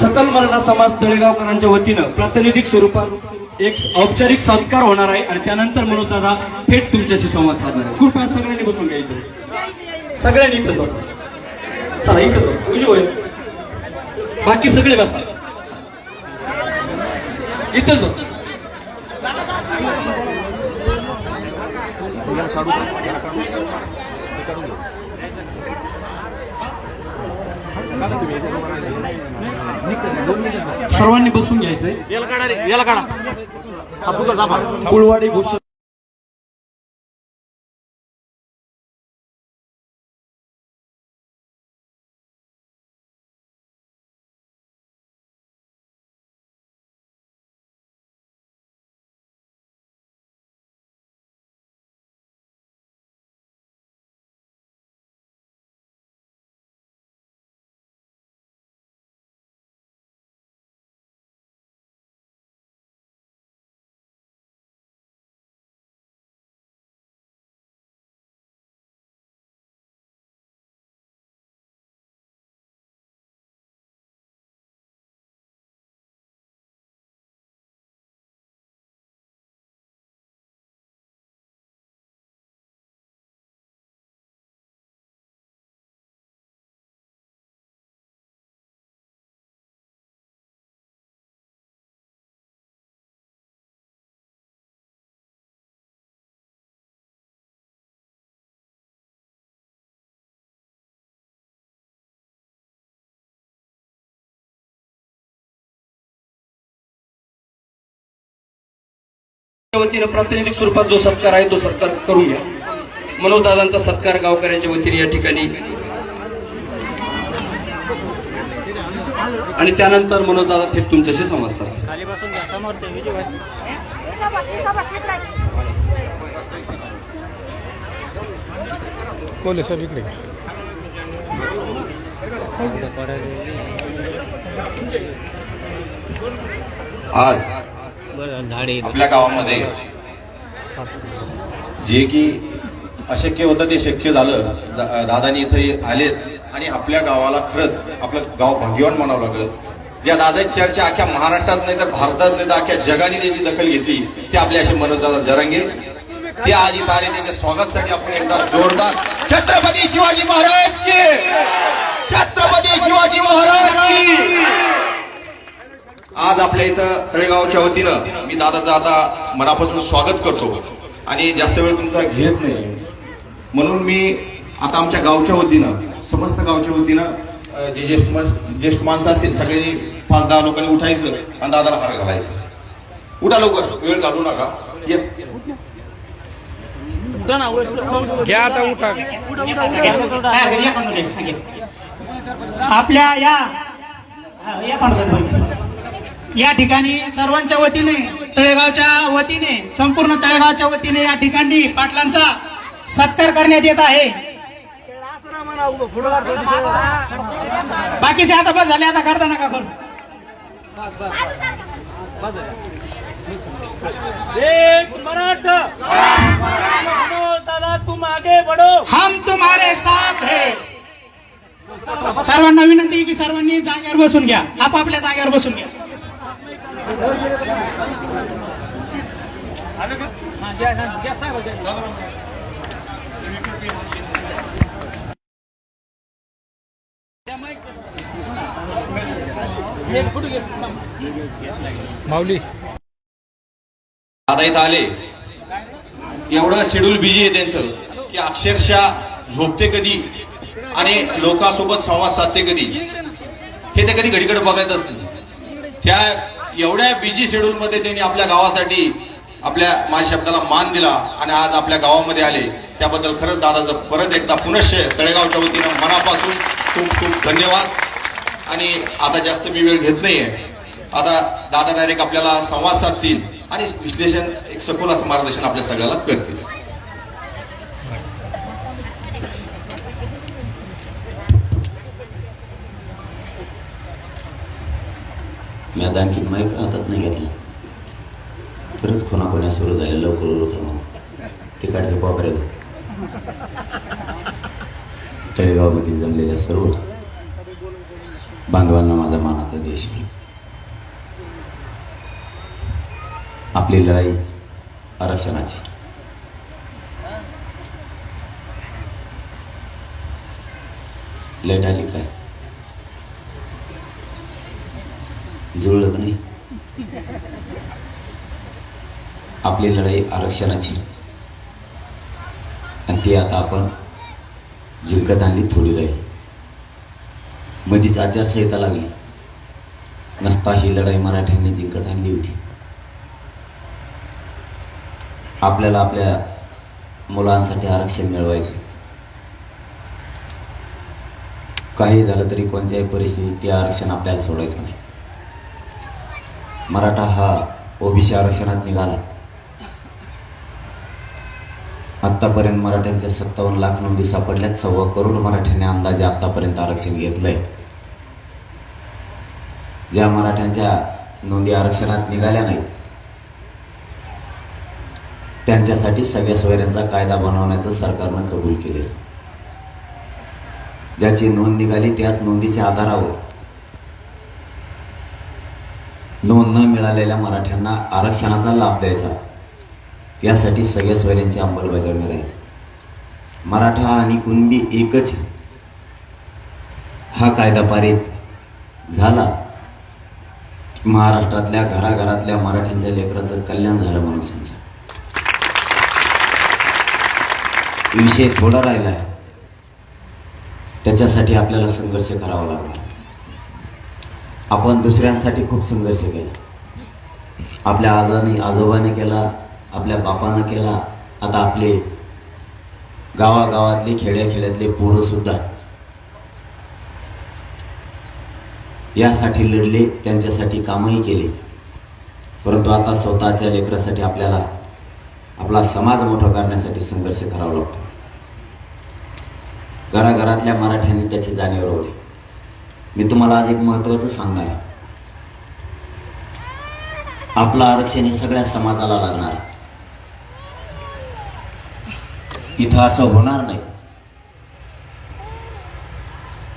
सकल मराठा समाज तळेगावकरांच्या वतीनं प्रातिनिधिक स्वरूपात एक औपचारिक सत्कार होणार आहे आणि त्यानंतर मनोज दादा थेट तुमच्याशी संवाद साधणार आहे. कृपया सगळ्यांनी बसून घ्यायचं, सगळ्यांनी इथं बसा. चला इथं उजू होय, बाकी सगळे बसा, इथंच बस. सर्वांनी बसून घ्यायचंय. कुळवाडी घोष वतीनं प्रातिनिधिक स्वरूपात जो सत्कार आहे तो सत्कार करून घ्या. मनोज दादांचा सत्कार गावकऱ्यांच्या वतीने या ठिकाणी आणि त्यानंतर मनोज दादा थेट तुमच्याशी संवाद साधतात. कोले सब इकडे आज आपल्या गावामध्ये जे की अशक्य होतं ते शक्य झालं. दादानी इथे आलेत आणि आपल्या गावाला खरंच आपलं गाव भाग्यवान म्हणावं लागलं. ज्या दादाची चर्चा अख्ख्या महाराष्ट्रात नाही तर भारतात नाही तर अख्ख्या जगाने त्याची दखल घेतली ते आपले असे मनोज दादा जरांगे. ते आज इथं आले, त्यांच्या स्वागतासाठी आपण एकदा जोरदार छत्रपती शिवाजी महाराज की, छत्रपती शिवाजी महाराज की. आज आपल्या इथं तळेगावच्या वतीनं मी दादाचं आता मनापासून स्वागत करतो आणि जास्त वेळ तुमचा घेत नाही म्हणून मी आता आमच्या गावच्या वतीनं, समस्त गावच्या वतीनं जे ज्येष्ठ माणसं असतील सगळ्यांनी 5-10 लोकांनी उठायचं आणि दादाला हार घालायचं. उठा लवकर, वेळ घालू नका. घ्या आता, उठा. आपल्या या ठिकाणी सर्वांच्या वतीने, तळेगावच्या वतीने, संपूर्ण तळेगावच्या वतीने या ठिकाणी पाटलांचा सत्कार करण्यात येत आहे. बाकीचे आता बस झाले, आता करता नका करू. मराठा दादा तुम आगे बढ़ो, हम तुम्हारे साथ है. सर्वांना विनंती की सर्वांनी जागेवर बसून घ्या, आपापल्या जागेवर बसून घ्या. माऊली दादा इथं आले, एवढं शेड्यूल बिझी आहे त्यांचं की अक्षरशः झोपते कधी आणि लोकांसोबत संवाद साधते कधी हे ते कधी घडीकडे बघायच असते. त्या एवढ्या बिझी शेड्यूल मध्ये त्यांनी आपल्या गावासाठी आपल्या माझ्या शब्दाला मान दिला आणि आज आपल्या गावामध्ये आले. त्याबद्दल खरंच दादाचं परत एकदा पुनश्च तळेगावच्या वतीनं मनापासून खूप खूप धन्यवाद. आणि आता जास्त मी वेळ घेत नाहीये, आता दादा डायरेक्ट आपल्याला संवाद साधतील आणि विश्लेषण, एक सखोल असं मार्गदर्शन आपल्या सगळ्याला करतील. मी आता आणखी माईक हातात नाही घेतला, तरच कोणाकोण्या सुरू झाले. लवकर उरकून तिकडच्या कोपऱ्यात तळेगावमध्ये जमलेल्या सर्व बांधवांना माझा मानाचा देश. आपली लढाई आरक्षणाची. लेट आली काय? जुळलं का नाही? आपली लढाई आरक्षणाची आणि ती आता आपण जिंकत आणली. थोडी राहील. मधीच आचारसंहिता लागली नसता ही लढाई मराठ्यांनी जिंकत आणली होती. आपल्याला आपल्या मुलांसाठी आरक्षण मिळवायचं. काही झालं तरी कोणत्याही परिस्थितीत ते आरक्षण आपल्याला सोडायचं नाही. मराठा हा ओबीसी आरक्षणात निघाला. आतापर्यंत मराठ्यांच्या 57 लाख नोंदी सापडल्यात. 1.25 करोड मराठ्यांनी अंदाजे आतापर्यंत आरक्षण घेतलंय. ज्या मराठ्यांच्या नोंदी आरक्षणात निघाल्या नाहीत त्यांच्यासाठी सगळ्या सोयऱ्यांचा कायदा बनवण्याचं सरकारनं कबूल केले. ज्याची नोंद निघाली त्याच नोंदीच्या आधारावर नोंद न मिळालेल्या मराठ्यांना आरक्षणाचा लाभ द्यायचा, यासाठी सगळ्या सोयऱ्यांची अंमलबजावणी राहील. मराठा आणि कुणबी एकच हा कायदा पारित झाला. महाराष्ट्रातल्या घराघरातल्या मराठ्यांच्या लेकराचं कल्याण झालं म्हणून समजा. विषय थोडा राहिलाय, त्याच्यासाठी आपल्याला संघर्ष करावा लागला. आपण दुसऱ्यांसाठी खूप संघर्ष केला. आपल्या आजोबाने केला, आपल्या बापानं केला. आता आपले गावागावातले खेड्याखेड्यातले पोरं सुद्धा यासाठी लढले, त्यांच्यासाठी कामही केले. परंतु आता स्वतःच्या लेकरासाठी आपल्याला आपला समाज मोठा करण्यासाठी संघर्ष करावा लागतो. घराघरातल्या मराठ्यांनी त्याची जाणीव होती. मी तुम्हाला आज एक महत्वाचं सांगणार आहे. आपलं आरक्षण हे सगळ्या समाजाला लागणार. इथं असं होणार नाही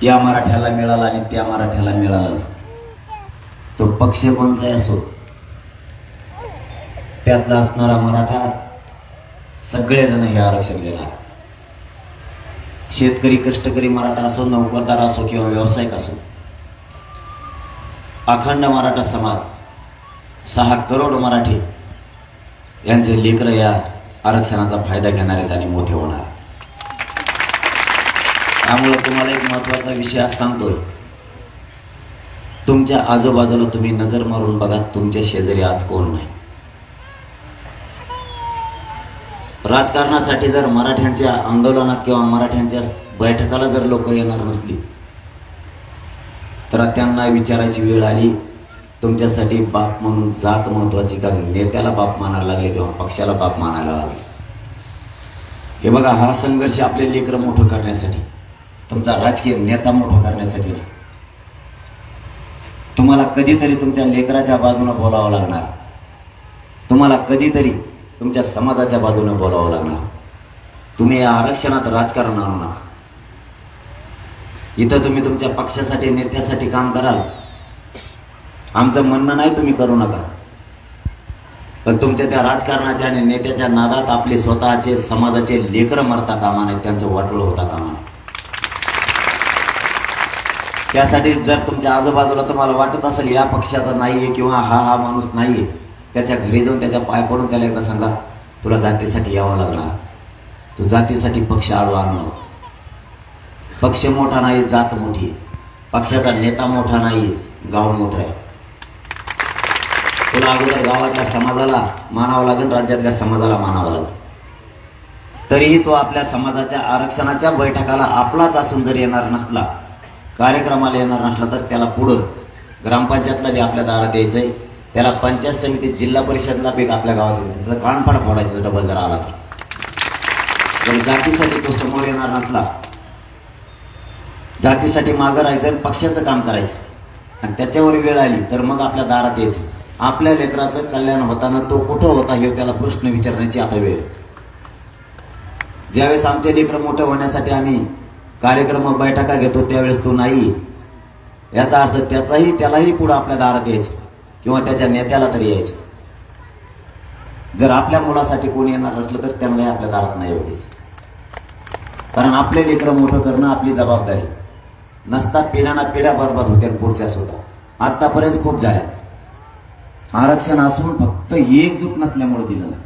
या मराठ्याला मिळाला आणि त्या मराठ्याला मिळाला नाही. तो पक्ष कोणताही असो, त्यातला असणारा मराठा सगळेजण हे आरक्षण घेणार. शेतकरी, कष्टकरी मराठा असो, नोकरदार असो किंवा व्यावसायिक असो, अखंड मराठा समाज 6 करोड मराठी यांचे लेकरं या आरक्षणाचा फायदा घेणार आहेत आणि मोठे होणार. त्यामुळे तुम्हाला एक महत्वाचा विषय आज सांगतोय. तुमच्या आजूबाजूला तुम्ही नजर मारून बघा, तुमच्या शेजारी आज कोण नाही. राजकारणासाठी जर मराठ्यांच्या आंदोलनात किंवा मराठ्यांच्या बैठकाला जर लोक येणार नसली तर त्यांना विचारायची वेळ आली, तुमच्यासाठी बाप म्हणून जात महत्वाची का नेत्याला बाप मानायला लागले किंवा पक्षाला बाप मानायला लागले? हे बघा, हा संघर्ष आपले लेकरं मोठं करण्यासाठी, तुमचा राजकीय नेता मोठा करण्यासाठी नाही. तुम्हाला कधीतरी तुमच्या लेकराच्या बाजूने बोलावं लागणार. तुम्हाला कधीतरी तुमच्या समाजाच्या बाजूने बोलावं लागणार. तुम्ही या आरक्षणात राजकारण आणू नका. इथं तुम्ही तुमच्या पक्षासाठी, नेत्यासाठी काम कराल, आमचं म्हणणं नाही तुम्ही करू नका. पण तुमच्या त्या राजकारणाच्या आणि नेत्याच्या नादात आपले स्वतःचे समाजाचे लेकरं मरता कामा नये, त्यांचं वाटोळं होता कामा नये. त्यासाठी जर तुमच्या आजूबाजूला तुम्हाला वाटत असेल या पक्षाचा नाहीये किंवा हा माणूस नाहीये, त्याच्या घरी जाऊन त्याच्या पाय पडून त्याला एकदा सांगा, तुला जातीसाठी यावं लागणार. तू जातीसाठी पक्ष आडू आणू. पक्ष मोठा नाही, जात मोठी आहे. पक्षाचा नेता मोठा नाही, गाव मोठं आहे. तुला अगोदर गावातल्या समाजाला मानावं लागेल, राज्यातल्या समाजाला मानावं लागेल. तरीही तो आपल्या समाजाच्या आरक्षणाच्या बैठकाला आपलाच असून जर येणार नसला, कार्यक्रमाला येणार नसला, तर त्याला पुढं ग्रामपंचायतला बी आपल्या दारात यायचंय, त्याला पंचायत समिती, जिल्हा परिषदला बी आपल्या गावात यायचं, त्याचा कानफाड फोडायचं डबल जर आला तर. जर जातीसाठी तो समोर येणार नसला, जातीसाठी मागं राहायचं, पक्षाचं काम करायचं आणि त्याच्यावर वेळ आली तर मग आपल्या दारात यायचं. आपल्या लेकराचं कल्याण होताना तो कुठं होता हे त्याला प्रश्न विचारण्याची आता वेळ. ज्यावेळेस आमचे लेकरं मोठं होण्यासाठी आम्ही कार्यक्रम बैठका घेतो त्यावेळेस तो नाही, याचा अर्थ त्यालाही पुढे आपल्या दारात यायचं किंवा त्याच्या नेत्याला तरी यायचं. जर आपल्या मुलासाठी कोणी येणार नसलं तर त्यांनाही आपल्या दारात नाही येऊ द्यायचं. कारण आपले लेकरं मोठं करणं आपली जबाबदारी. नसता पिढ्या बरबाद होत्या पुढच्या सुद्धा. आतापर्यंत खूप झाल्या. आरक्षण असून फक्त एकजूट नसल्यामुळे दिलं नाही.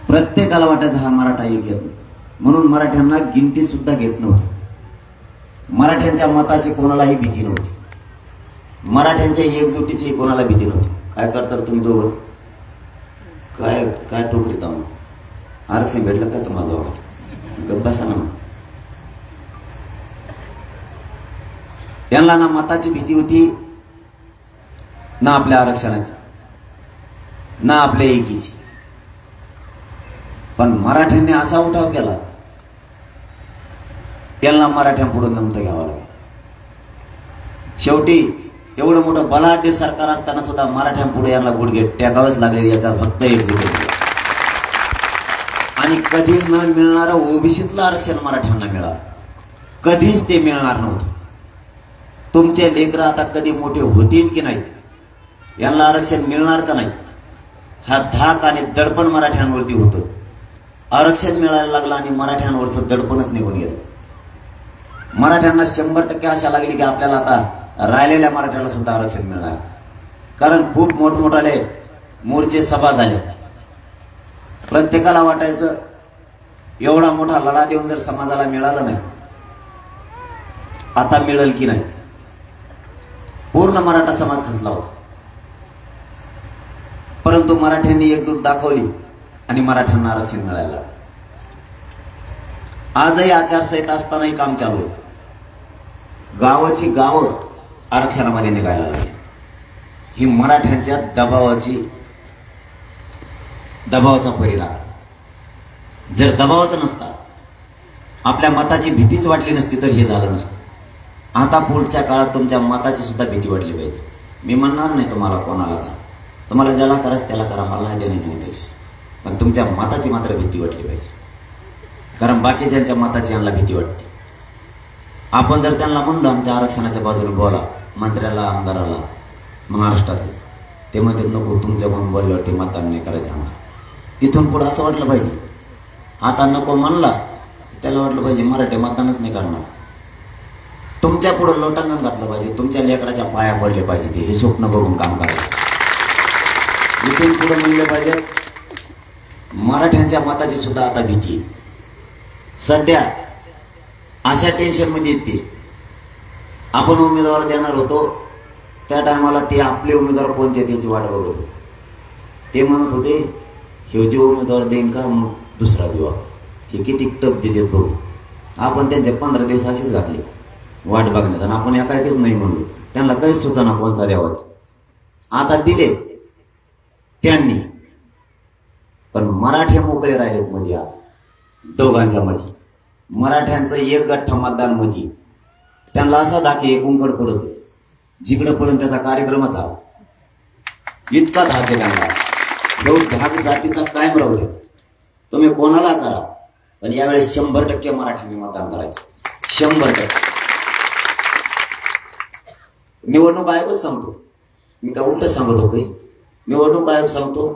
प्रत्येकाला वाटायचं हा मराठा एक घेत नाही, म्हणून मराठ्यांना गिनती सुद्धा घेत नव्हती. मराठ्यांच्या मताची कोणालाही भीती नव्हती. मराठ्यांच्या एकजुटीची कोणाला भीती नव्हती. काय करतात तुम्ही दोघं? काय टोकरीत आहो? आरक्षण भेटलं काय तुम्हाला जवळ? गप्प बसा ना. यांना ना मताची भीती होती, ना आपल्या आरक्षणाची, ना आपल्या एकीची. पण मराठ्यांनी असा उठाव केला, यांना मराठ्यांपुढे नमतं घ्यावं लागलं. शेवटी एवढं मोठं बलाढ्य सरकार असताना सुद्धा मराठ्यांपुढे यांना गुडघे टेकावेच लागले. याचा फक्त एकजूट होती. आणि कधी न मिळणारं ओबीसीतलं आरक्षण मराठ्यांना मिळालं. कधीच ते मिळणार नव्हतं. तुमचे लेकरं आता कधी मोठे होतील की नाही, यांना आरक्षण मिळणार का नाही, हा धाक आणि दडपण मराठ्यांवरती होतं. आरक्षण मिळायला लागलं आणि मराठ्यांवरचं दडपणच निघून गेलं. मराठ्यांना 100% आशा लागली की आपल्याला आता राहिलेल्या मराठ्याला सुद्धा आरक्षण मिळणार. कारण खूप मोठमोठाले मोर्चे सभा झाले. प्रत्येकाला वाटायचं एवढा मोठा लढा देऊन जर समाजाला मिळालं नाही, आता मिळेल की नाही. पूर्ण मराठा समाज खचला होता. परंतु मराठ्यांनी एकजूट दाखवली आणि मराठ्यांना आरक्षण मिळायला. आजही आचारसंहिता असतानाही काम चालू आहे. गावाची गावं आरक्षणामध्ये निघायला लागली. ही मराठ्यांच्या दबावाचा परिणाम. जर दबावाचा नसता, आपल्या मताची भीतीच वाटली नसती तर हे झालं नसतं. आता पुढच्या काळात तुमच्या मताची सुद्धा भीती वाटली पाहिजे. मी म्हणणार नाही तुम्हाला कोणाला करा, तुम्हाला ज्याला करायचं त्याला करा, मला नाही देणे नाही त्याची. पण तुमच्या मताची मात्र भीती वाटली पाहिजे. कारण बाकीच्यांच्या मताची यांना भीती वाटते. आपण जर त्यांना म्हणलं आमच्या आरक्षणाच्या बाजूने बोला, मंत्र्याला आमदाराला महाराष्ट्रातले, ते म्हणतात नको, तुमच्या म्हणून बोलल्यावरती मतदान नाही करायचं आम्हाला. इथून पुढे असं वाटलं पाहिजे. आता नको म्हणला त्याला वाटलं पाहिजे मराठी मतदानच नाही करणार. तुमच्या पुढे लोटांगण घातलं पाहिजे, तुमच्या लेकराच्या पाया पडले पाहिजे. ते हे स्वप्न बघून काम करायचं. इथून पुढे म्हणलं पाहिजे मराठ्यांच्या मताची सुद्धा आता भीती. सध्या अशा टेन्शनमध्ये येते. आपण उमेदवार देणार होतो त्या टायमाला ते आपले उमेदवार कोणते त्याची वाट बघत होते. ते म्हणत होते हे जे उमेदवार देईन का मग दुसरा देऊ, हे किती टप देतात बघू. आपण त्यांचे 15 दिवस असेच घातले वाट बघण्यात आणि आपण एकाएकीच नाही म्हणलो. त्यांना काही सुचना कोणचा द्यावा. आता दिले त्यांनी, पण मराठी मोकळे राहिलेत मध्ये. आता दोघांच्या मध्ये मराठ्यांचं एक गठ्ठा मतदान मध्ये. त्यांना असा धाके कुंकड पडत, जिकडं पडून त्याचा कार्यक्रमच आला. इतका धाक आहे त्यांना. जो धाक जातीचा कायम राहू दे, तुम्ही कोणाला करा, पण यावेळेस 100% मराठ्यांनी मतदान करायचं. 100%. निवडणूक आयोगच सांगतो, मी काय उलट सांगतो काही. निवडणूक आयोग सांगतो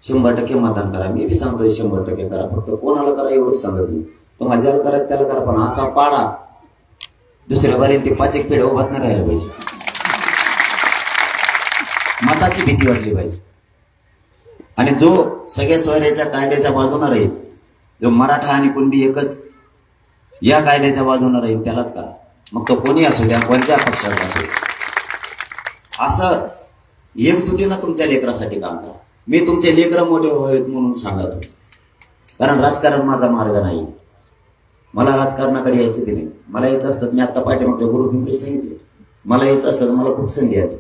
100% मतदान करा. मी बी सांगतोय 100% करा. फक्त कोणाला करा एवढंच सांगत मी. तुम्हाला ज्याला करायचं त्याला करा, पण असा पाडा दुसऱ्या बारीने ते 5 एक पेढे उभात नाही राहिलं पाहिजे. मताची भीती वाटली पाहिजे. आणि जो सगळ्या सोयऱ्याच्या कायद्याच्या बाजूने राहील, जो मराठा आणि कुणबी एकच या कायद्याच्या बाजूने राहील त्यालाच करा. मग तो कोणी असू द्या, कोणत्या पक्षाचा असू द्या. असं एकजुटीनं तुमच्या लेकरासाठी काम करा. मी तुमचे लेकरं मोठे व्हावेत म्हणून सांगत होतो. कारण राजकारण माझा मार्ग नाही. मला राजकारणाकडे यायचं की नाही. मला यायचं असतं मी आता पाठीमागच्या गुरु पिंपरी सांगितले, मला यायचं असतं तर मला खूप संधी आली.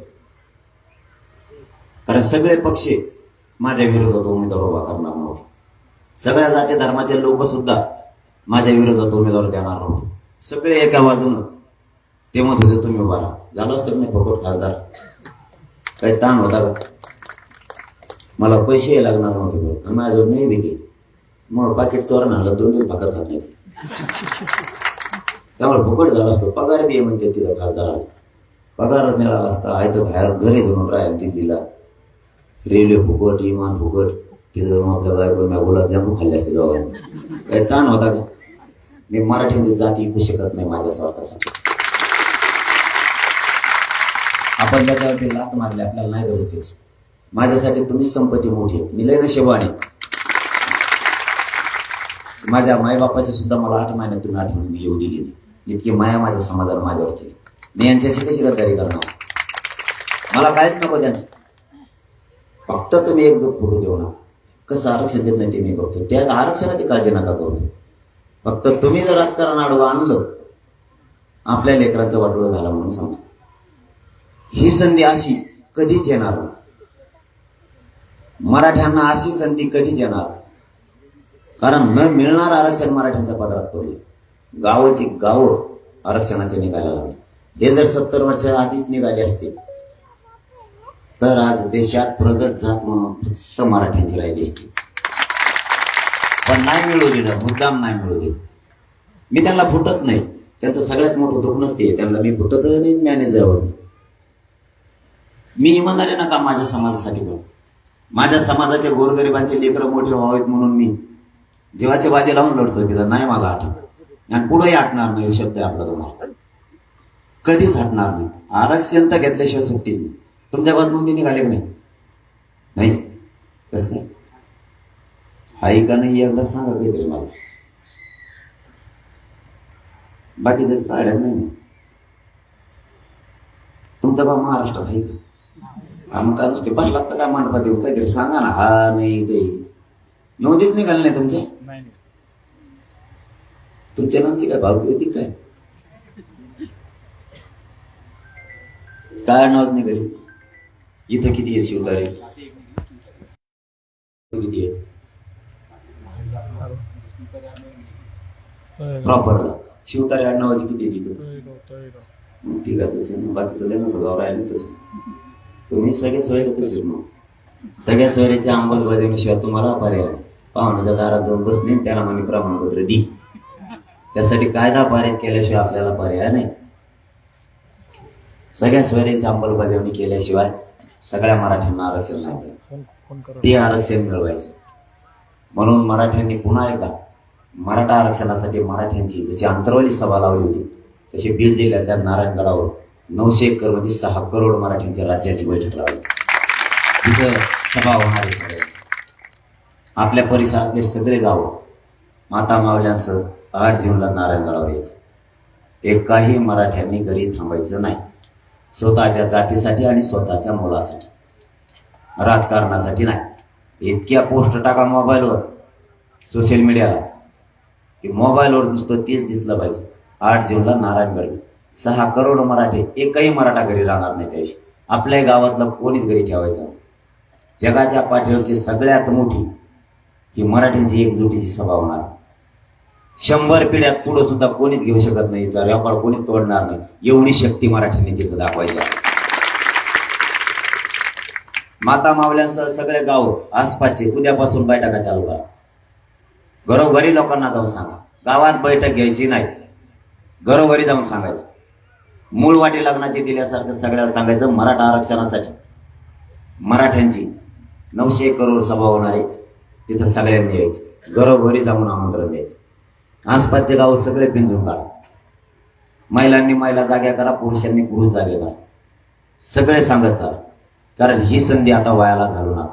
कारण सगळे पक्ष माझ्या विरोधात उमेदवार उभा करणार नव्हते. सगळ्या जाती धर्माचे लोक सुद्धा माझ्या विरोधात उमेदवार देणार नव्हते. सगळे एका बाजूनं ते म्हणत होते तुम्ही उभा राहा. झालं असतं नाही फकोट खासदार, काही ताण होता का? मला पैसे लागणार नव्हते आणि माझ्याजवळ नाही बिके. मग पाकिट चोरण आणलं 2-2 भाकर खात नाही. त्यामुळे फुकट झाला असतो. पगार बी म्हणते तिथं खासदाराला पगार मिळाला असता. आहे तर बाहेर घरी धरून राहायला दिल्लीला, रेल्वे फुकट, विमान फुकट, तिथं जाऊन आपल्या बायकोला मी गुलाबजामून खाल्ले असते दोघांनी. काही ताण होता का? मी मराठीची जाती विकू शकत नाही माझ्या स्वार्थासाठी. आपण त्याच्यावरती लात मारली, आपल्याला नाही गरज त्याची. माझ्यासाठी तुम्हीच संपत्ती मोठी आहे. मी लय नशिबाने, माझ्या मायबापाची सुद्धा मला 8 महिन्यात तुम्ही आठवण येऊ दिली नाही. इतकी माया माझ्या समाजाला माझ्यावर केली. मी यांच्याशी कशी गद्दारी करणार? मला काहीच नको त्यांचं. फक्त तुम्ही एकजूट फोटो देऊ नका. कसं आरक्षण देत नाही ते मी बघतो. त्या आरक्षणाची काळजी नका करू. फक्त तुम्ही जर राजकारण आडवं आणलं, आपल्या लेकरांचं वाटोळं झालं म्हणून सांगतो. ही संधी अशी कधीच येणार नाही. मराठ्यांना अशी संधी कधीच येणार, कारण न मिळणार आरक्षण मराठ्यांच्या पदरात पडले. गावाची गावं आरक्षणाचे निघायला लागले. हे जर 70 वर्षाच्या आधीच निघाले असते तर आज देशात प्रगत जात म्हणून फक्त मराठ्यांची राहिली असती. पण नाही मिळू दिलं, मुद्दाम नाही मिळू दिलं. मी त्यांना फुटत नाही, त्यांचं सगळ्यात मोठं दुःख नसते. त्यांना मी फुटत नाही, मॅनेज जावं. मी इमानदारी नका माझ्या समाजासाठी करतो. माझ्या समाजाचे गोरगरिबांचे लेकरं मोठे व्हावेत म्हणून मी जीवाची बाजी लावून लढतो. तिथं नाही मला आठवत आणि पुढेही हटणार नाही. शब्द आहे आपला तुम्हाला, कधीच हटणार नाही. आरक्षण तर घेतल्याशिवाय सुट्टीच नाही. तुमच्या गावात नोंदी निघाले का नाही? कसं काय हाय का नाही एकदा सांगा काहीतरी मला. बाकीच काढ्या नाही. तुमचा गाव महाराष्ट्रात आहे का? मग काय नुसते बस लागतं काय मंडपात येऊन काहीतरी सांगा ना. हा नाही काही नोंदीच निघाले नाही तुमच्या. तुमच्या नामची काय भावकी होती काय? काय नावच निघाली? इथं किती आहे शिवतारे? किती आहे प्रॉपरला? शिवतारे आडनावाची किती आहे तिथं? तिघाच बाकीचं लय मोठं गाव राहिलं. तसं तुम्ही सगळे सोयरे, सगळ्या सोयऱ्याच्या अंमलबजावणीशिवाय तुम्हाला पर्याय. पाहुण्याच्या दारात जाऊन बसणे, त्याला आम्ही प्रमाणपत्र दी. त्यासाठी कायदा पारित केल्याशिवाय आपल्याला पर्याय नाही. सगळ्या सोयऱ्यांची अंमलबजावणी केल्याशिवाय सगळ्या मराठ्यांना आरक्षण नाही. ते आरक्षण मिळवायचं. म्हणून मराठ्यांनी पुन्हा एकदा मराठा आरक्षणासाठी मराठ्यांची जशी आंतरवाली सभा लावली होती, तशी बीड जिल्ह्यातल्या नारायणगडावर 900 एकरमध्ये 6 करोड मराठ्यांच्या राज्याची बैठक लावली. तिथं सभा होणार आहे. सगळे आपल्या परिसरातले सगळे गावं माता मावल्यांसह 8 जूनला नारायणगडावर यायचं. एकाही मराठ्यांनी घरी थांबायचं नाही. स्वतःच्या जातीसाठी आणि स्वतःच्या मुलासाठी, राजकारणासाठी नाही. इतक्या पोस्ट टाका मोबाईलवर, सोशल मीडियाला, की मोबाईलवर नुसतं तेच दिसलं पाहिजे. 8 जूनला नारायणगड, 6 करोड मराठे. एकही मराठा घरी राहणार नाही. त्याशी आपल्या गावातलं कोणीच घरी ठेवायचं. जगाच्या पाठीवरची सगळ्यात मोठी ही मराठ्यांची एकजुटीची सभा होणार. 100 पिढ्यात पुढे सुद्धा कोणीच घेऊ शकत नाही. याचा व्यापार कोणीच तोडणार नाही. एवढी शक्ती मराठीने तिथं दाखवायची. माता मावल्यांसह सगळे गाव आसपासचे उद्यापासून बैठका चालू करा. घरोघरी लोकांना जाऊन सांगा. गावात बैठक घ्यायची नाही, घरोघरी जाऊन सांगायचं. मूळ वाटी लग्नाची दिल्यासारखं सगळ्याला सांगायचं. मराठा आरक्षणासाठी मराठ्यांची 900 करोड सभा होणार आहे. तिथं सगळ्यांनी यायचं. घरोघरी जाऊन आमंत्रण द्यायचं. आसपासचे गाव सगळे पिंजून काढा. महिलांनी महिला जाग्या करा, पुरुषांनी पुरुष जागे करा. सगळे सांगत चाल, कारण ही संधी आता वायाला घालू नका.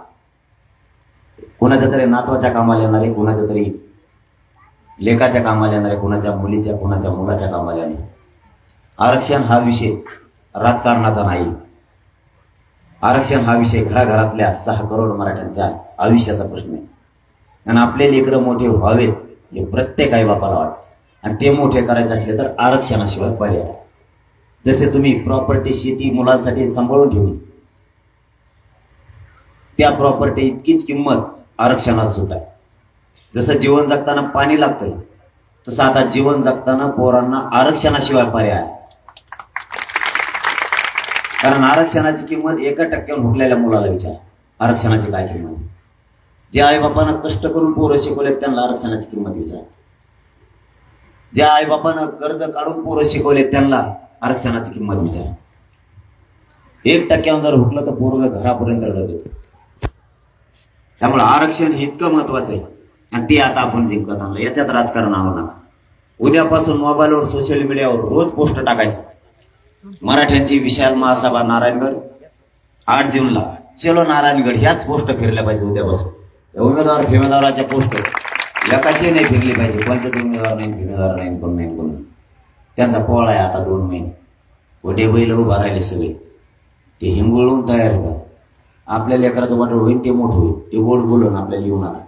कोणाच्या तरी नातवाच्या कामाला येणार आहे, कोणाच्या तरी लेकाच्या कामाला येणार आहे, कोणाच्या मुलीच्या, कोणाच्या मुलाच्या कामाला येणार. आरक्षण हा विषय राजकारणाचा नाही. आरक्षण हा विषय घराघरातल्या 6 करोड मराठ्यांच्या आयुष्याचा प्रश्न आहे. आणि आपले लेकरं मोठे व्हावेत हे प्रत्येक आई बापाला वाटतं. आणि ते मोठे करायचे असले तर आरक्षणाशिवाय पर्याय. जसे तुम्ही प्रॉपर्टी, शेती मुलांसाठी सांभाळून ठेवली, त्या प्रॉपर्टी इतकीच किंमत आरक्षणात सुद्धा आहे. जसं जीवन जगताना पाणी लागतंय, तसं आता जीवन जगताना पोरांना आरक्षणाशिवाय पर्याय आहे. कारण आरक्षणाची किंमत 1% हुकलेल्या मुलाला विचार, आरक्षणाची काय किंमत. जे आई बापांना कष्ट करून पोरं शिकवलेत त्यांना आरक्षणाची किंमत विचार. ज्या आईबापानं कर्ज काढून पोरं शिकवले त्यांना आरक्षणाची किंमत विचारा. 1% जर हुकलं तर पोरग घरापर्यंत रडत येतो. त्यामुळे आरक्षण हे इतकं महत्वाचं आहे आणि ते आता आपण जिंकत आणलं. याच्यात राजकारण आणू नका. उद्यापासून मोबाईलवर सोशल मीडियावर रोज पोस्ट टाकायचे. मराठ्यांची विशाल महासभा नारायणगड 8 जूनला चलो नारायणगड ह्याच पोस्ट फिरल्या पाहिजे उद्यापासून. उमेदवाराच्या पोस्ट एकाची नाही फिरली पाहिजे. कोणत्याच उमेदवार नाही कोण नाही. त्यांचा पोळा आहे आता 2 महिने. वडे बैल उभा राहिले सगळे. ते हिंगुळून तयार होतात. आपल्या लेकराचं वाटोळ होईल ते मोठं होईल. ते गोड बोलून आपल्याला येऊन आला.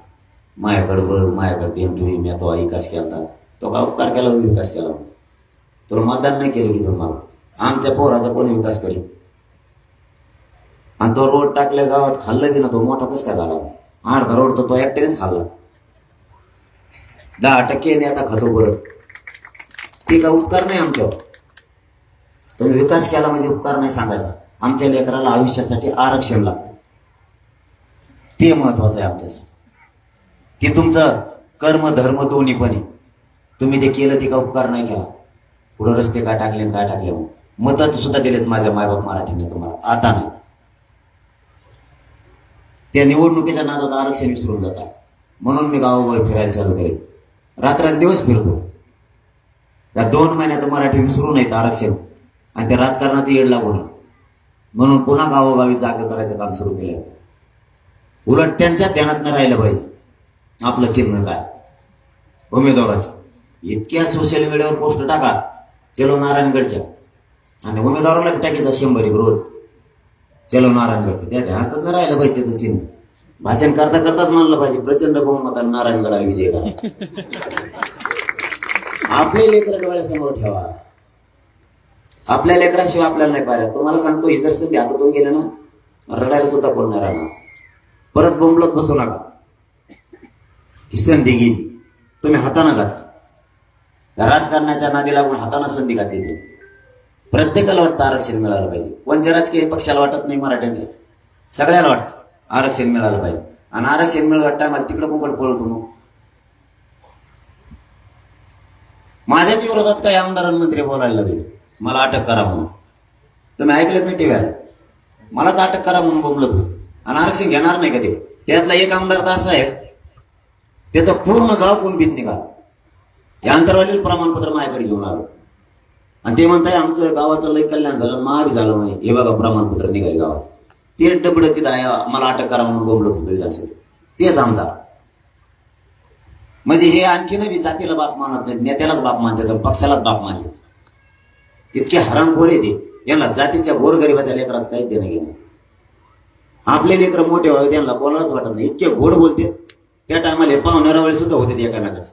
माझ्याकडे बघ, माझ्याकडे देण ठेवी, मी तो विकास केला. तो का उपकार केला विकास केला. तुला मतदान नाही केलं की तुम्हाला. आमच्या पोराचा कोणी विकास करेल. आणि तो रोड टाकल्या गावात खाल्लं की ना तो मोठा कस काय झाला. अर्धा रोड तर तो एकट्यानेच खाल्ला. 10% आता खातो परत. ते का उपकार नाही आमच्यावर. तुम्ही विकास केला म्हणजे उपकार नाही सांगायचा. आमच्या लेकराला आयुष्यासाठी आरक्षण लागतं. ते महत्वाचं आहे आमच्यासाठी. ते तुमचं कर्म धर्म दोन्ही पण आहे. तुम्ही ते केलं ते का उपकार नाही केला. पुढं रस्ते काय टाकले म्हणून मतं सुद्धा दिलेत माझ्या मायबाप मराठीने तुम्हाला. आता नाही. त्या निवडणुकीच्या नादात आरक्षण विसरून जातात. म्हणून मी गावोगावी फिरायला चालू केले. रात्रंदिवस फिरतो. त्या 2 महिन्यात मराठी विसरू नयेत आरक्षण आणि त्या राजकारणाचं येड लागू नये म्हणून पुन्हा गावोगावी जागा करायचं काम सुरू केलं. उलट त्यांच्या ध्यानात न राहिलं पाहिजे आपलं चिन्ह काय उमेदवाराचं. इतक्या सोशल मीडियावर पोस्ट टाका चलो नारायणगडच्या आणि उमेदवाराला टाकायचा 100 रोज चलो नारायणगडचं. त्या ध्यानात न राहिलं पाहिजे त्याचं चिन्ह. भाषण करता करताच मानलं पाहिजे प्रचंड बहुमताने नारायणगडाला विजय करा. आपले लेकर डोळ्यासमोर ठेवा. आपल्या लेकराशिवाय आपल्याला नाही पाहिजे. तुम्हाला सांगतो ही जर संधी हातातून गेलं ना रडायला सुद्धा कोण नाही राहणार. परत बोंबलत बसू नका. ही संधी गेली तुम्ही हाताने घातली. राजकारणाच्या नादी लागून हाताने संधी घातली. तुम्ही प्रत्येकाला वाटतं आरक्षण मिळालं पाहिजे. कोणत्या राजकीय पक्षाला वाटत नाही मराठ्यांच्या. सगळ्याला वाटतं आरक्षण मिळालं पाहिजे. आणि आरक्षण मिळत टायमाला तिकडं कोकड पळतो. मग माझ्याच विरोधात काही आमदार मंत्री बोलायला लागले मला अटक करा म्हणून. तुम्ही ऐकलेत मी टीव्हीला. मलाच अटक करा म्हणून बोलत होतं. आणि आरक्षण घेणार नाही का ते. त्यातला एक आमदार तर असा आहे त्याचं पूर्ण गाव कुणबीत निघाला. त्या अंतरवालील प्रमाणपत्र माझ्याकडे घेऊन आलो आणि ते म्हणताय आमचं गावाचं लय कल्याण झालं महाबी झालं म्हणे. हे बघा प्रमाणपत्र निघाले गावात. ते डबडं तिथं मला अटक करा म्हणून बोलत होतं विधानसभेत. तेच आमदार. म्हणजे हे आणखी नवी जातीला बाप मानत नाहीत. नेत्यालाच बाप मानतात पक्षालाच बाप मानतात. इतके हरामखोर आहे ते. यांना जातीच्या गोरगरिबाच्या लेकराचं काहीच देणं घेणं. आपले लेकर मोठे व्हावे त्यांना बोलायलाच वाटत नाही. इतके गोड बोलते. त्या टायमाला पाहुण्यारा वेळी सुद्धा होते एकामेकाच.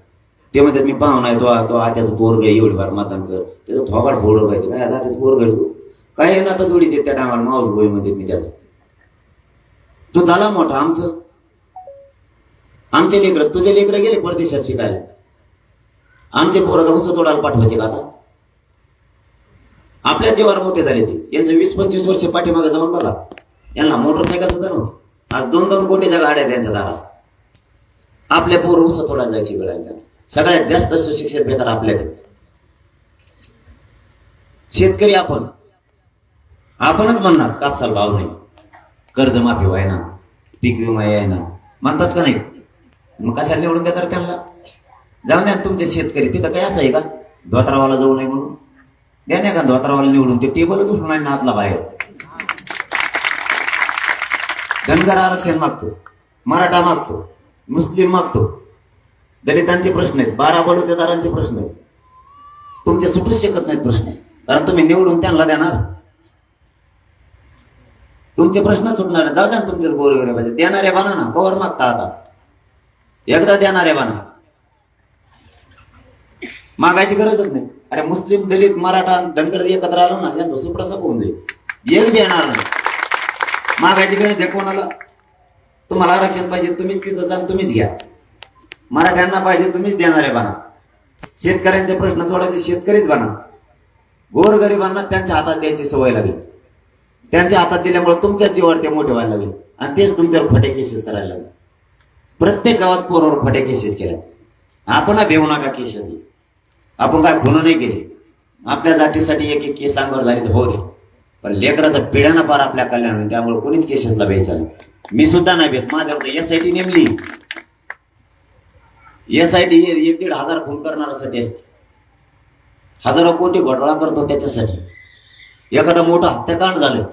ते म्हणतात मी पाहुणा आहे तो आत्याचं पोरग आहे एवढी बार मतदान कर. त्याचं थोबाड फोडलं पाहिजे. काय आत्याचं पोरग आहे तू काय ना तर जोडी देत. त्या टायमाला माऊस गोई म्हणतात मी त्याचा. तो झाला मोठा. आमचे लेकर तुझे लेकर गेले परदेशात शिकायला. आमचे पोरग उसं तोडायला पाठवायचे का आता. आपल्या जीवावर मोठे झाले ते. यांचं 20-25 वर्ष पाठीमागे जाऊन बघा. यांना मोटरसायकल सुद्धा नव्हतं. आज 2-2 कोटीच्या गाड्या त्यांच्या दारात. आपल्या पोरं उसं तोडायला जायची वेळ आहे. सगळ्यात जास्त सुशिक्षित बेकार आपल्याकडे. शेतकरी आपणच म्हणणार कापसाला भाव नाही, कर्जमाफी व्हायना, पीक विमा यायना म्हणतात का नाही. मग कशाला निवडून देतात त्यांना. जाऊन द्या तुमचे शेतकरी. तिथं काय असं आहे का धोत्रावाला जाऊ नये म्हणून. द्या नाही का धोत्रावाला निवडून. ते टेबलच उठून आणि नातला बाहेर. धनगर आरक्षण मागतो, मराठा मागतो, मुस्लिम मागतो, दलितांचे प्रश्न आहेत, 12 बलुतेदारांचे प्रश्न आहेत. तुमचे सुटूच शकत नाहीत प्रश्न. कारण तुम्ही निवडून त्यांना देणार. तुमचे प्रश्न सुटणार नाही. जाऊ द्या तुमचे गोरगरिबाचे. देणारे बना ना. कवर मागता आता. एकदा देणारे बना. मागायची गरजच नाही. अरे मुस्लिम दलित मराठा धनगर एकत्र आलो ना यांचं सुपडा होऊन जाईल. एक बी येणार नाही. मागायची गरज आहे कोणाला. तुम्हाला आरक्षण पाहिजे तुम्हीच तिथं जा तुम्हीच घ्या. मराठ्यांना पाहिजे तुम्हीच देणारे बना. शेतकऱ्यांचे प्रश्न सोडायचे शेतकरीच बना. गोरगरिबांना त्यांच्या हातात द्यायची सवय लागली. त्यांच्या हातात दिल्यामुळे तुमच्याच जीवावर ते मोठे व्हायला लागले आणि तेच तुमच्यावर खोटे केसेस करायला लागले. प्रत्येक गावात पोरावर खोटे केसेस केल्या. आपण भेऊ नका केसेस. आपण काय खुनं नाही केली. आपल्या जातीसाठी एक एक केस अंगावर झाली तर हो दे, पण लेकराचा पिढ्यानं पार आपल्या कल्याण होईल, त्यामुळे कोणीच केसेसला भेटायचं नाही. मी सुद्धा नाही भेट. माझ्यावर एसआयटी नेमली. एसआयटी हे 1,500 खून करणाऱ्यासाठी असते. हजारो कोटी घोटाळा करतो त्याच्यासाठी. एखादा मोठा हत्याकांड झालं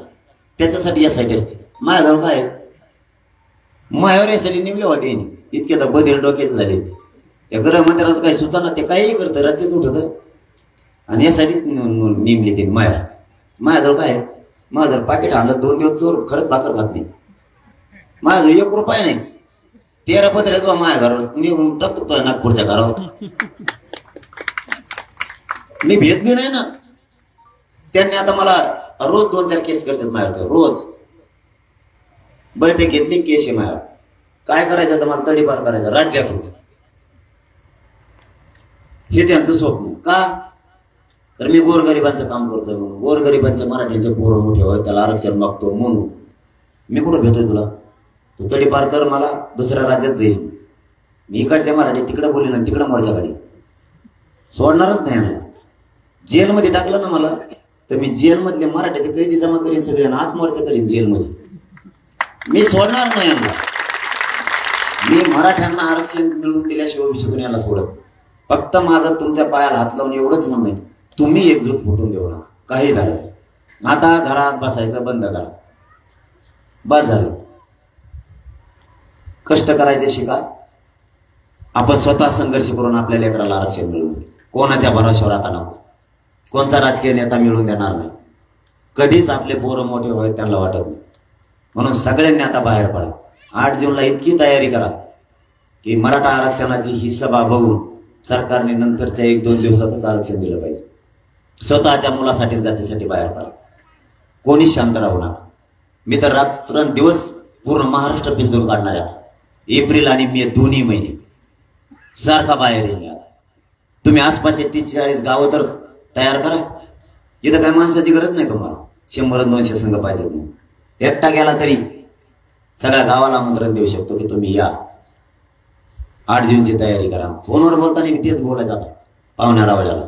त्याच्यासाठी एसआयटी असते. माझ्याजवळ काय मायावर एसआयटी नेमले होते. इतके तर बधीर डोक्याचे झाले. या गृहमंत्र्याचं काही सुचाना ते काही करतं, राज्याच उठत आणि यासाठी नेमली ते माया. माझ्याजवळ काय माझं पाकिट आणलं 2 दिवस चोर खरंच भाकर खात नाही. माझं 1 रुपया नाही. 13 पत्र येतो माझ्या घरावर, निघून टाकतो नागपूरच्या घरावर. मी भेट बी नाही ना. त्यांनी आता मला रोज 2-4 केस करतात माझ्यावर. रोज बैठक घेतली, केस आहे माझ्यावर. काय करायचं तर मला तडीपार करायचं राज्यातून. हे त्यांचं स्वप्न. का तर मी गोरगरिबांचं काम करतोय म्हणून. गोरगरिबांच्या मराठ्यांचे पोरं मोठे होय त्याला आरक्षण मागतो म्हणून. मी कुठं भेटतोय तुला? तू तडीपार कर, मला दुसऱ्या राज्यात जाईल. मी इकडच्या मराठी तिकडे बोलेन आणि तिकडं मोर्चा काढीन. सोडणारच नाही मला. जेलमध्ये टाकलं ना मला तर मी जेलमधले मराठ्याचे कैदी जमा करीन, सगळ्यांना आत्महत्या करीन जेलमध्ये. मी सोडणार नाही यांना. मी मराठ्यांना आरक्षण मिळवून दिल्याशिवाय विषयातून याला सोडत. फक्त माझं तुमच्या पायाला हात लावून एवढंच म्हणणं आहे, तुम्ही एकजूट फुटून देऊ नका. काही झालं आता घरात बसायचं बंद करा. बस झालं. कष्ट करायचे शिका. आपण स्वतः संघर्ष करून आपल्या लेकराला आरक्षण मिळवून देऊ. कोणाच्या भरोश्यावर आता नको. कोणता राजकीय नेता मिळवून देणार नाही. कधीच आपले पोरं मोठे होय त्यांना वाटत नाही. म्हणून सगळ्यांनी आता बाहेर पडा. 8 जूनला इतकी तयारी करा की मराठा आरक्षणाची ही सभा बघून सरकारने नंतरच्या 1-2 दिवसातच आरक्षण दिलं पाहिजे. स्वतःच्या मुलासाठी जातीसाठी बाहेर पडा. कोणीच शांत राहू नका. मी तर रात्रंदिवस पूर्ण महाराष्ट्र पिंजून काढणार आहे. एप्रिल आणि मे 2 महिने सारखा बाहेर येईल. तुम्ही आसपासचे 30-40 गावं तर तयार करा. इथं काय माणसाची गरज नाही तुम्हाला. 100-200 संघ पाहिजेत म्हणून. एकटा गेला तरी सगळ्या गावाला आमंत्रण देऊ शकतो की तुम्ही या. 8 जूनची तयारी करा. फोनवर बोलताना मी तेच बोलायचं आता पाहुण्या रावळ्याला.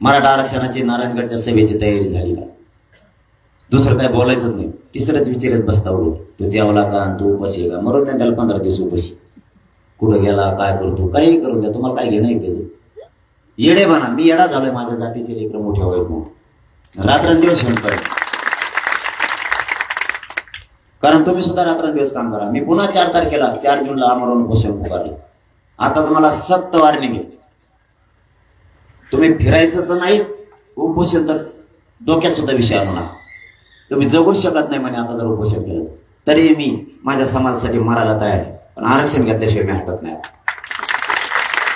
मराठा आरक्षणाची नारायणगडच्या सभेची तयारी झाली का? दुसरं काय बोलायचंच नाही. तिसरंच विचारत बसता उभं. तू जेवला का? तू उपाशी का? मरून द्या त्याला 15 दिवस उपाशी. कुठं गेला? काय करतो? काही करून द्या. तुम्हाला काय घेणं आहे त्याचं? येडे म्हणा. मी येडा झालोय माझ्या जातीचे लेकरं मोठे व्हावेत म्हणून. रात्रंदिवस म्हणतोय. कारण तुम्ही सुद्धा रात्रंदिवस काम करा. मी पुन्हा 4 तारखेला 4 जूनला आमरण उपोषण पुकारले. आता तुम्हाला सक्त वॉर्निंग आहे. तुम्ही फिरायचं तर नाहीच, उपोषण तर डोक्यात सुद्धा विषय आणू नका. तुम्ही जगूच शकत नाही म्हणे आता जर उपोषण केलं तरी मी माझ्या समाजासाठी मरायला तयार आहे. पण आरक्षण घेतल्याशिवाय मी हटत नाही.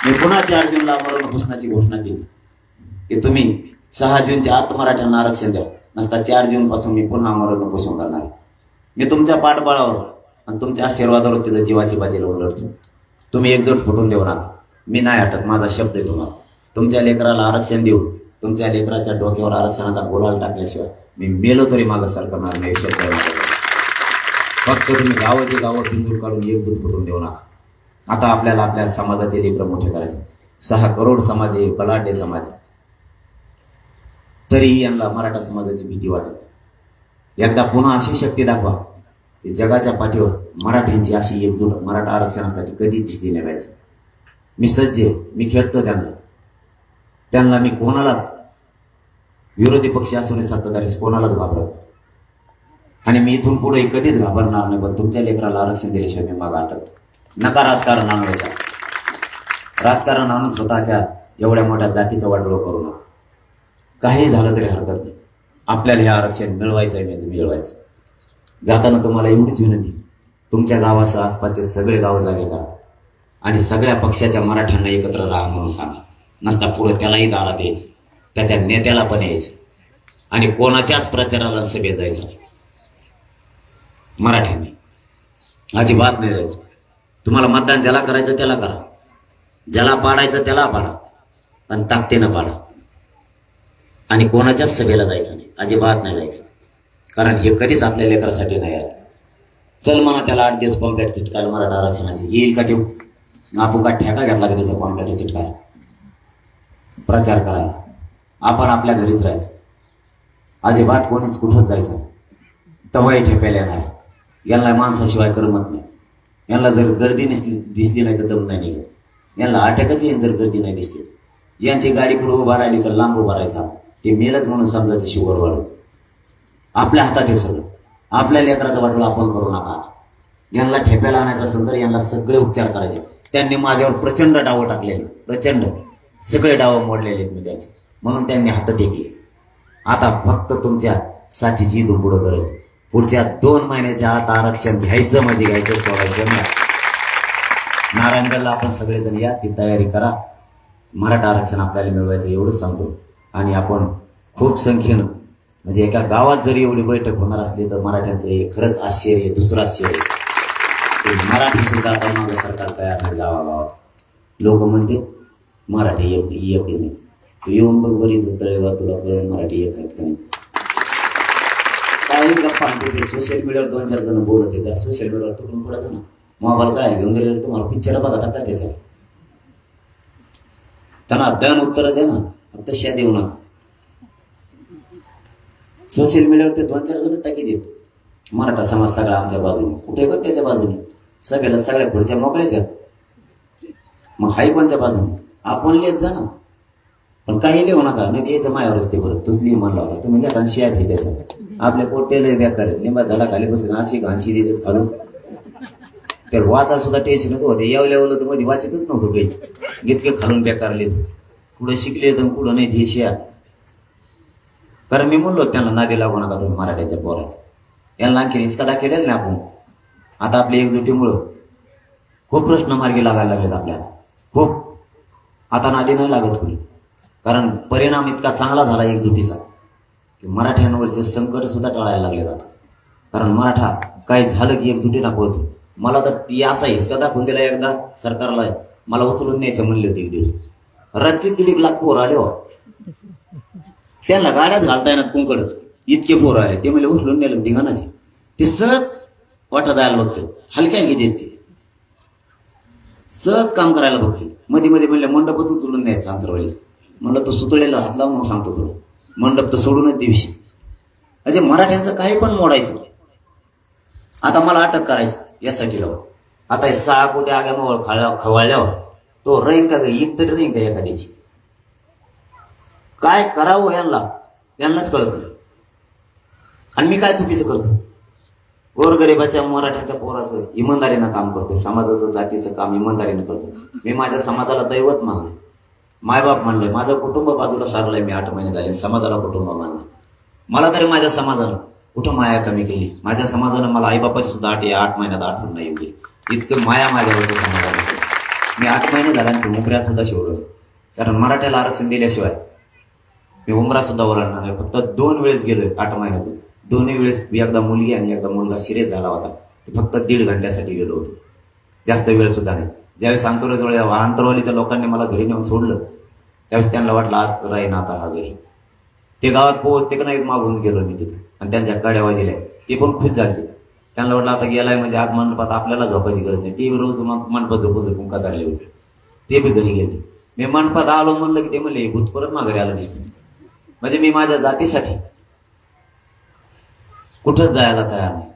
मी पुन्हा 4 जूनला आमरण उपोषणाची घोषणा केली की तुम्ही 6 जूनच्या आत मराठ्यांना आरक्षण द्या. नसता 4 जून पासून मी पुन्हा आमरण उपोषण करणार आहे. मी तुमच्या पाठबळावर आणि तुमच्या आशीर्वादावर तिथं जीवाची बाजी लावून लढतो. तुम्ही एकजूट फुटून देऊ नका. मी नाही हटत. माझा शब्द आहे तुम्हाला. तुमच्या लेकराला आरक्षण देऊ. तुमच्या लेकराच्या डोक्यावर आरक्षणाचा गुलाल टाकल्याशिवाय मी मेलो तरी मागं सरकणार नाही. शब्द फक्त तुम्ही गावाचे गावं पिंजून काढून एकजूट फुटून देऊ नका. आता आपल्याला आपल्या समाजाचे लेकरं मोठे करायचे. 6 करोड समाज आहे, बलाढ्य समाज आहे. तरीही यांना मराठा समाजाची भीती वाटत. एकदा पुन्हा अशी शक्ती दाखवा की जगाच्या पाठीवर मराठ्यांची अशी एकजूट मराठा आरक्षणासाठी कधी दिसली नाही पाहिजे. मी सज्ज आहे. मी खेळतो त्यांना मी कोणालाच विरोधी पक्ष असून सत्ताधारी कोणालाच घाबरत. आणि मी इथून पुढे कधीच घाबरणार नाही. पण तुमच्या लेकराला आरक्षण दिल्याशिवाय मी मागं हटत. नका राजकारण आणवायचं. राजकारण आणून स्वतःच्या एवढ्या मोठ्या जातीचं वाटोळं करू नका. काही झालं तरी हरकत नाही. आपल्याला हे आरक्षण मिळवायचं आहे. मिळवायचं. जाताना तुम्हाला एवढीच विनंती, तुमच्या गावासह आसपासचे सगळे गाव जागे करा आणि सगळ्या पक्षाच्या मराठ्यांना एकत्र राहा म्हणून सांगा. नसता पुढे त्यालाही दारात यायचं, त्याच्या नेत्याला पण यायचं आणि कोणाच्याच प्रचाराला सभेत जायचं नाही. मराठ्यांनी अजिबात नाही जायचं. तुम्हाला मतदान ज्याला करायचं त्याला करा, ज्याला पाडायचं त्याला पाडा, पण ताकदीनं पाडा. आणि कोणाच्याच सभेला जायचं नाही. अजिबात नाही जायचं. कारण हे कधीच आपल्या लेकरासाठी नाही आहे. चल म्हणा त्याला 8 दिवस पॉम्पलेट चिटकायला मराठा आरक्षणाची. येईल का देऊ? आपण का ठेका घेतला का त्याचा पॉम्पलेट चिटकायला? प्रचार करायला. आपण आपल्या घरीच राहायचं, अजिबात कोणीच कुठंच जायचं. तवाही ठेप्याला येणार, यांना माणसाशिवाय करमत नाही. यांना जर गर्दी दिसली नाही तर दम नाही निघत. यांना अटॅकच येईन जर गर्दी नाही दिसली. यांची गाडी पुढे उभा राहिली तर लांब उभा राहायचा. ते मेलच म्हणून समजायचं शुगर वाढून. आपल्या हातात हे सगळं. आपल्या लेकराचं वाटलं आपण करू नका. यांना ठेप्याला आणायचं असेल तर यांना सगळे उपचार करायचे. त्यांनी माझ्यावर प्रचंड डावं टाकलेले, प्रचंड सगळे डावं मोडलेले आहेत मी त्यांचे, म्हणून त्यांनी हात टेकले. आता फक्त तुमच्या साथीची इथून पुढं गरज. पुढच्या 2 महिन्याच्या आत आरक्षण घ्यायचं म्हणजे घ्यायचं, सोडायचं नाही. नारायणगडला आपण सगळेजण या, ती तयारी करा. मराठा आरक्षण आपल्याला मिळवायचं एवढंच सांगतो. आणि आपण खूप संख्येनं, म्हणजे एका गावात जरी एवढी बैठक होणार असली तर मराठ्यांचं हे खरंच आश्चर्य, दुसरं आश्चर्य. मराठी सुद्धा आता मागं सरकार तयार नाही गावागावात. लोक म्हणते मराठी एक नाही. तू येऊन बघ बरी तळेगाव, तुला कळेल मराठी एक आहेत का नाही. काही गप्पा आणते ते सोशल मीडियावर 2-4 जण बोलत येतात. सोशल मीडियावर तुकडून पडत ना, मोबाईल काय घेऊन गेले तुम्हाला पिक्चर बघा काय त्याच्या. त्यांना दन उत्तर द्या ना, फक्त शा देऊ नका. सोशल मीडियावर ते 2-4 जण टाकी देत. मराठा समाज सगळा आमच्या बाजूने, कुठे का त्याच्या बाजूने, सगळ्याला सगळ्या पुढच्या मोकळ्याच्या. मग हाय कोणच्या बाजूने आपण लिहित जा ना, पण काही लिहू नका. नाही यायचं मायावरच ते बरं. तूच लिहि म्हणला होता, तुम्ही घेता शिया घे त्याच्या. आपल्या पोटेल बेकार आहेत. लिंबा झाला खाली बसून अशी घाणशी देतात खालून. तर वाचा सुद्धा टेन्शन होते. यावलं तर मध्ये वाचतच नव्हतं काहीच. जितके खालून बेकार लिहितो. पुढे शिकले तर पुढं नाही ते शिया. कारण मी म्हणलो त्यांना नादी लागू नका तुम्ही मराठ्याच्या पोराचं. यांना आणखी इसका दाखवलेला नाही आपण. आता आपल्या एकजुटीमुळं खूप प्रश्न मार्गी लागायला लागलेत आपल्याला, खूप. आता नादी नाही लागत कोणी, कारण परिणाम इतका चांगला झाला एकजुटीचा की मराठ्यांवरचे संकट सुद्धा टाळायला लागले जातात. कारण मराठा काय झालं की एकजुटीला पळतो. मला तर ती असा हिसका दाखवून दिला एकदा सरकारला. मला उचलून न्यायचं म्हणले होते एक दिवस. राज्यात 1.5 लाख पोर आले हो. त्यांना गाड्यात घालता येणार कुंकडच, इतके पोर आले. ते म्हणजे उचलून नेलं धिंगाणाचे. ते सहज वाटत जायला बघते, हलक्या घेत ते सहज काम करायला बघते. मध्ये मध्ये म्हणले मंडपच उचलून न्यायचं अंतरवालीच. म्हणलं तो सुतळेला हात लावून मग सांगतो तुला, मंडप तर सोडूनच दिवशी. म्हणजे मराठ्यांचं काही पण मोडायचं. आता मला अटक करायचं यासाठी लावून. आता हे 6 कोटी आग्यामावळ खवळल्यावर तो राहीन का एक तरी राहीन का एखाद्याची. काय करावं यांनाच कळत नाही. आणि मी काय चुकीचं करतो. गोरगरिबाच्या मराठ्याच्या पोराचं इमानदारीनं काम करतोय. समाजाचं जातीचं काम इमानदारीनं करतो. मी माझ्या समाजाला दैवत मानलंय, मायबाप मानलंय. माझं कुटुंब बाजूला सारलंय. मी 8 महिने झाले समाजाला कुटुंब मानलं. मला तरी माझ्या समाजानं कुठं माया कमी केली. माझ्या समाजानं मला आईबापाची सुद्धा 8 महिन्यात आठवण नाही येऊ. इतकं माया माझ्यावर समाजाला. मी 8 महिने झाल्यानंतर उमऱ्या सुद्धा शिवलो. कारण मराठ्याला आरक्षण दिल्याशिवाय मी उमरा सुद्धा ओलांडणार नाही. फक्त 2 वेळेस गेलोय 8 महिन्यातून. 2 वेळेस एकदा मुलगी आणि एकदा मुलगा सिरियस झाला होता. ते फक्त 1.5 घंट्यासाठी गेलो होतो, जास्त वेळ सुद्धा नाही. ज्यावेळेस आंतरवालीच्या लोकांनी मला घरी नेऊन सोडलं त्यावेळेस त्यांना वाटलं आज राहीन आता हा घरी. ते गावात पोहोचते का नाही मागून गेलो मी तिथे आणि त्यांच्या गाड्या वाजल्या. ते पण खुश झाले. त्यांना वाटलं आता गेलाय म्हणजे आज मंडपात आपल्याला झोपायची गरज नाही. ते रोज मंडपात झोपून का धरले होते. ते बी घरी गेले. मी मंडपात आलो म्हणलं की ते म्हणले भूत परत माघारी आलं दिसतं. म्हणजे मी माझ्या जातीसाठी कुठंच जायला तयार नाही.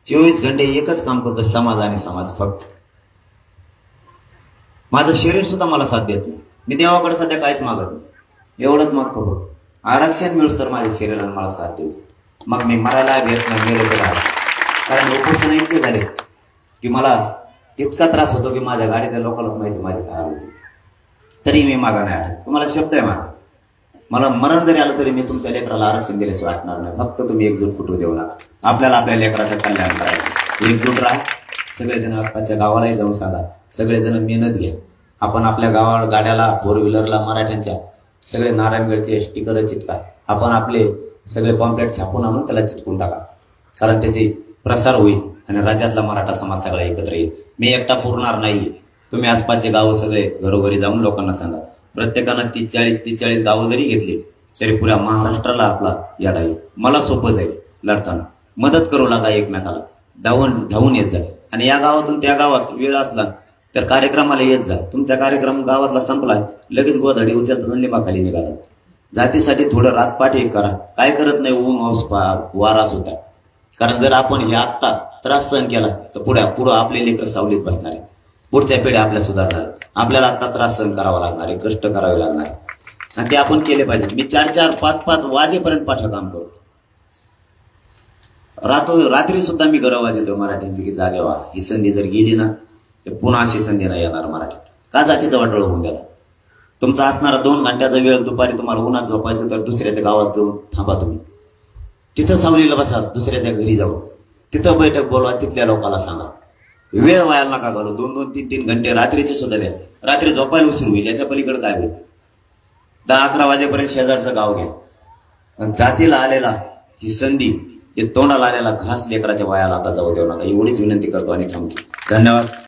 24 घंटे एकच काम करतो, समाज आणि समाज. फक्त माझं शरीर सुद्धा मला साथ देत नाही. मी देवाकडे सध्या काहीच मागत नाही, एवढंच मागतो फक्त आरक्षण मिळूस तर माझ्या शरीराला मला साथ देऊ. मग मी मरायला घेत नाही, मेलो तर राहा. कारण उपोषण इतके झाले की मला इतका त्रास होतो की माझ्या गाडीतल्या लोकांना माहिती माझे काय होते. तरी मी मागा नाही आठवत. तुम्हाला शब्द आहे माझा, मला मरण जरी आलं तरी मी तुमच्या लेकराला आरक्षण दिल्याशिवाय वाटणार नाही. फक्त तुम्ही एकजूट फुटू देऊ नका. आपल्याला आपल्या लेकराचं कल्याण करायचं. एकजूट राहा. सगळेजण आसपासच्या गावालाही जाऊन सांगा. सगळेजण मेहनत घ्या. आपण आपल्या गावाला गाड्याला 4 व्हीलरला मराठ्यांच्या सगळे नारायणगडचे स्टिकर चिटका. आपण आपले सगळे पॉम्पलेट छापून आणून त्याला चिटकून टाका. कारण त्याचे प्रसार होईल आणि राज्यातला मराठा समाज सगळा एकत्र येईल. मी एकटा पुरणार नाही. तुम्ही आसपासचे गावं सगळे घरोघरी जाऊन लोकांना सांगा. प्रत्येकानं 30-40 गावं जरी घेतली तरी पुऱ्या महाराष्ट्राला आपला याडा येईल. मला सोपं जाईल लढताना. मदत करू लागा एकमेकाला. धावून येत जाईल. आणि या गावातून त्या गावात वेळ असला तर कार्यक्रमाला येत जा. तुमचा कार्यक्रम गावातला संपलाय, लगेच गोधडी उचलतात लिंबाखाली निघाला. जातीसाठी थोडं रातपाठी करा. काय करत नाही ऊन पाऊस वारा सुद्धा. कारण जर आपण हे आत्ता त्रास सहन केला तर पुढं आपले लेकर सावलीत बसणार आहे. पुढच्या पिढ्या आपल्या सुधारणार आहेत. आपल्याला आता त्रास सहन करावा लागणार आहे, कष्ट करावे लागणार आहे, आणि ते आपण केले पाहिजे. मी 4-4, 5-5 वाजेपर्यंत पाठ काम करतो. रात्री सुद्धा मी गरव वाजवतो मराठ्यांची की जागे व्हा. ही संधी जर गेली ना तर पुन्हा अशी संधी नाही येणार मराठी. का जातीचा वाटोळ होऊन गेला. तुमचा असणारा 2 घंट्याचा वेळ दुपारी तुम्हाला उन्हात झोपायचं तर दुसऱ्याच्या गावात जाऊन थांबा. तुम्ही तिथं सावलीला बसा, दुसऱ्याच्या घरी जाऊ, तिथं बैठक बोलवा, तिथल्या लोकांना सांगा. वेळ व्हायला नका घालू. 2-2, 3-3 घंटे रात्रीचे सुद्धा द्या. रात्री झोपायला उशीर होईल, याच्या पलीकडे काय होईल. 10-11 वाजेपर्यंत शेजारचं गाव घ्या. जातीला आलेला ही संधी, हे तोंडाला आलेला घास लेकराच्या वयाला आता जाऊ देऊ नका. एवढीच विनंती करतो आणि थांबतो. धन्यवाद.